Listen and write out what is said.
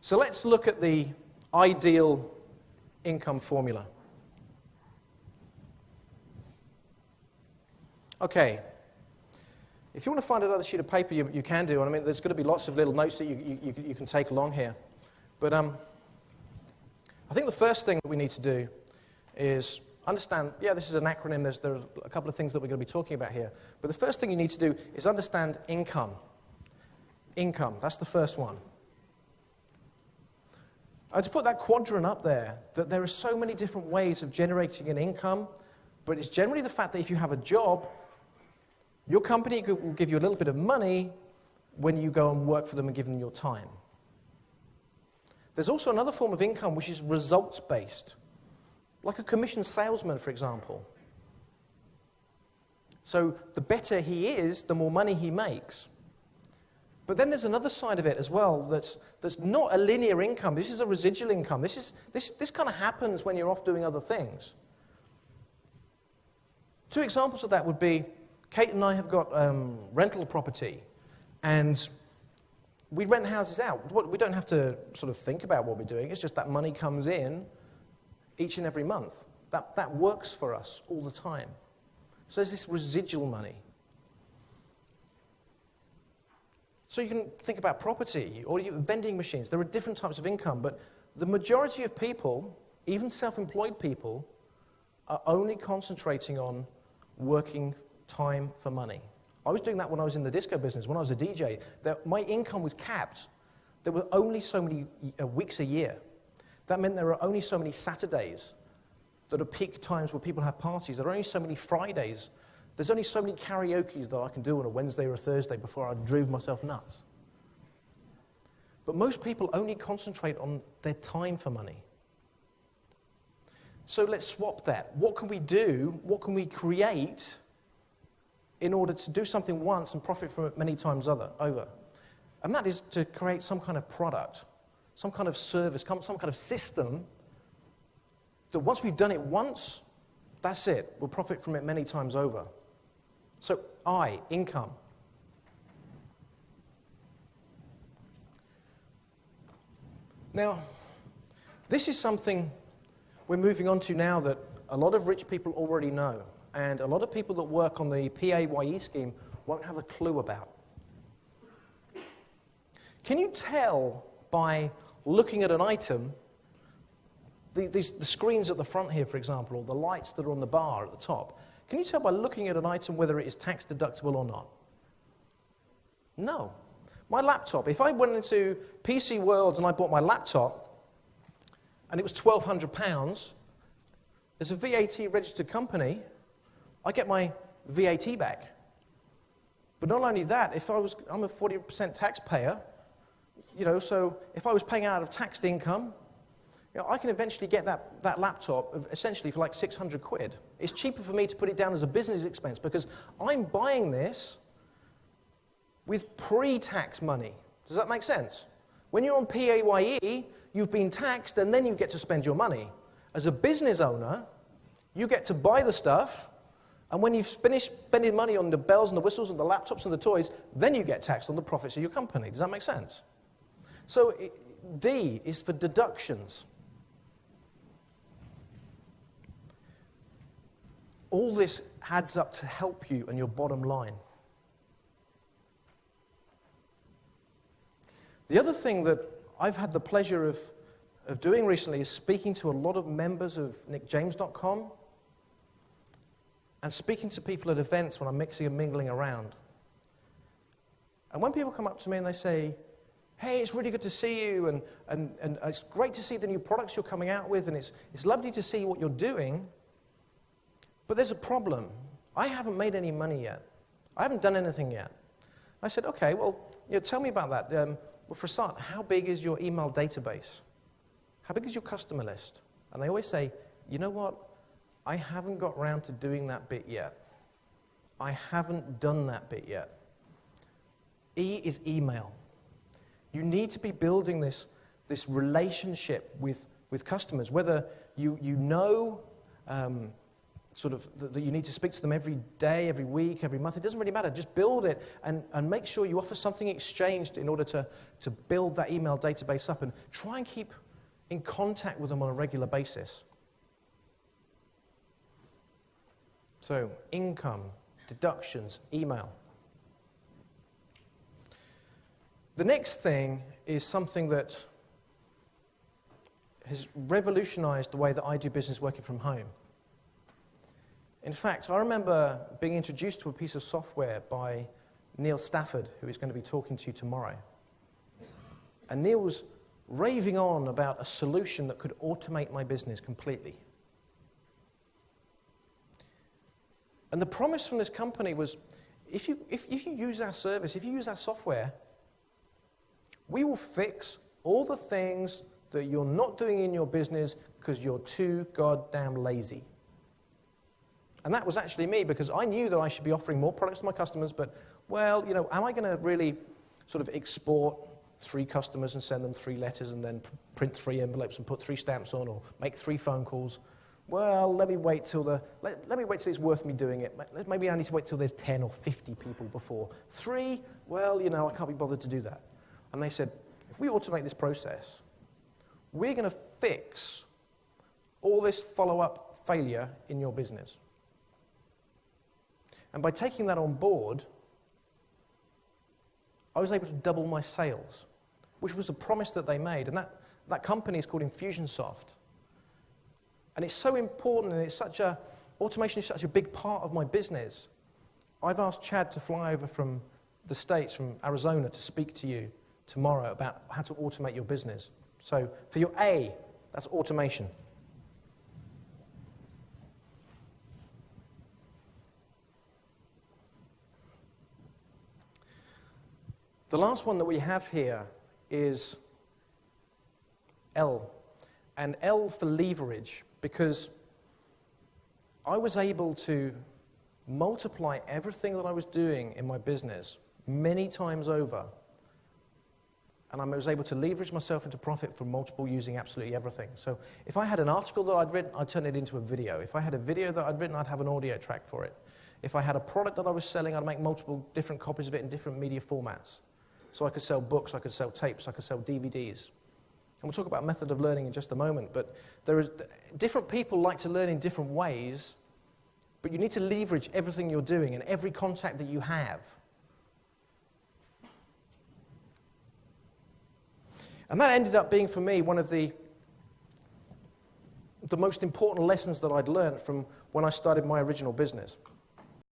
So let's look at the ideal income formula. Okay. If you want to find another sheet of paper, you can do. I mean, there's going to be lots of little notes that you can take along here. But I think the first thing that we need to do is understand, this is an acronym. There are a couple of things that we're going to be talking about here. But the first thing you need to do is understand income. Income, that's the first one. And to put that quadrant up there, that there are so many different ways of generating an income, but it's generally the fact that if you have a job, your company will give you a little bit of money when you go and work for them and give them your time. There's also another form of income which is results-based, like a commission salesman, for example. So the better he is, the more money he makes. But then there's another side of it as well that's not a linear income. This is a residual income. This kind of happens when you're off doing other things. Two examples of that would be, Kate and I have got rental property, and we rent houses out. We don't have to sort of think about what we're doing. It's just that money comes in each and every month. That works for us all the time. So there's this residual money. So you can think about property or vending machines. There are different types of income, but the majority of people, even self-employed people, are only concentrating on working time for money. I was doing that when I was in the disco business, when I was a DJ. My income was capped. There were only so many weeks a year. That meant there are only so many Saturdays that are peak times where people have parties. There are only so many Fridays. There's only so many karaokes that I can do on a Wednesday or a Thursday before I drove myself nuts. But most people only concentrate on their time for money. So let's swap that. What can we do? What can we create in order to do something once and profit from it many times over? And that is to create some kind of product, some kind of service, some kind of system that once we've done it once, that's it. We'll profit from it many times over. So income. Now, this is something we're moving on to now that a lot of rich people already know, and a lot of people that work on the PAYE scheme won't have a clue about. Can you tell by looking at an item, the screens at the front here, for example, or the lights that are on the bar at the top, can you tell by looking at an item whether it is tax deductible or not? No. My laptop, if I went into PC World and I bought my laptop, and it was £1,200, as a VAT registered company, I get my VAT back. But not only that, I'm a 40% taxpayer, so if I was paying out of taxed income, I can eventually get that laptop essentially for like 600 quid. It's cheaper for me to put it down as a business expense because I'm buying this with pre-tax money. Does that make sense? When you're on PAYE, you've been taxed and then you get to spend your money. As a business owner, you get to buy the stuff, and when you've finished spending money on the bells and the whistles and the laptops and the toys, then you get taxed on the profits of your company. Does that make sense? So D is for deductions. All this adds up to help you and your bottom line. The other thing that I've had the pleasure of doing recently is speaking to a lot of members of nickjames.com and speaking to people at events when I'm mixing and mingling around. And when people come up to me and they say, hey, it's really good to see you, and it's great to see the new products you're coming out with, and it's lovely to see what you're doing, but there's a problem. I haven't made any money yet. I haven't done anything yet. I said, okay, well, tell me about that. Well, for a start, how big is your email database? How big is your customer list? And they always say, you know what? I haven't got around to doing that bit yet. I haven't done that bit yet. E is email. You need to be building this relationship with customers, whether you know sort of that you need to speak to them every day, every week, every month. It doesn't really matter. Just build it and make sure you offer something exchanged in order to build that email database up, and try and keep in contact with them on a regular basis. So, income, deductions, email. The next thing is something that has revolutionized the way that I do business working from home. In fact, I remember being introduced to a piece of software by Neil Stafford, who is going to be talking to you tomorrow. And Neil was raving on about a solution that could automate my business completely. And the promise from this company was, if you use our service, if you use our software, we will fix all the things that you're not doing in your business because you're too goddamn lazy. And that was actually me, because I knew that I should be offering more products to my customers, but, well, you know, am I going to really sort of export 3 customers and send them 3 letters and then print 3 envelopes and put 3 stamps on, or make 3 phone calls? Well, let me wait till it's worth me doing it. Maybe I need to wait till there's 10 or 50 people before. 3, well, you know, I can't be bothered to do that. And they said, if we automate this process, we're going to fix all this follow-up failure in your business. And by taking that on board, I was able to double my sales, which was a promise that they made. And that company is called Infusionsoft. And it's so important, and automation is such a big part of my business. I've asked Chad to fly over from the States, from Arizona, to speak to you tomorrow about how to automate your business. So for your A, that's automation. The last one that we have here is L, and L for leverage, because I was able to multiply everything that I was doing in my business many times over, and I was able to leverage myself into profit from multiple using absolutely everything. So if I had an article that I'd written, I'd turn it into a video. If I had a video that I'd written, I'd have an audio track for it. If I had a product that I was selling, I'd make multiple different copies of it in different media formats. So I could sell books, I could sell tapes, I could sell DVDs. And we'll talk about method of learning in just a moment, but different people like to learn in different ways, but you need to leverage everything you're doing and every contact that you have. And that ended up being, for me, one of the most important lessons that I'd learned from when I started my original business.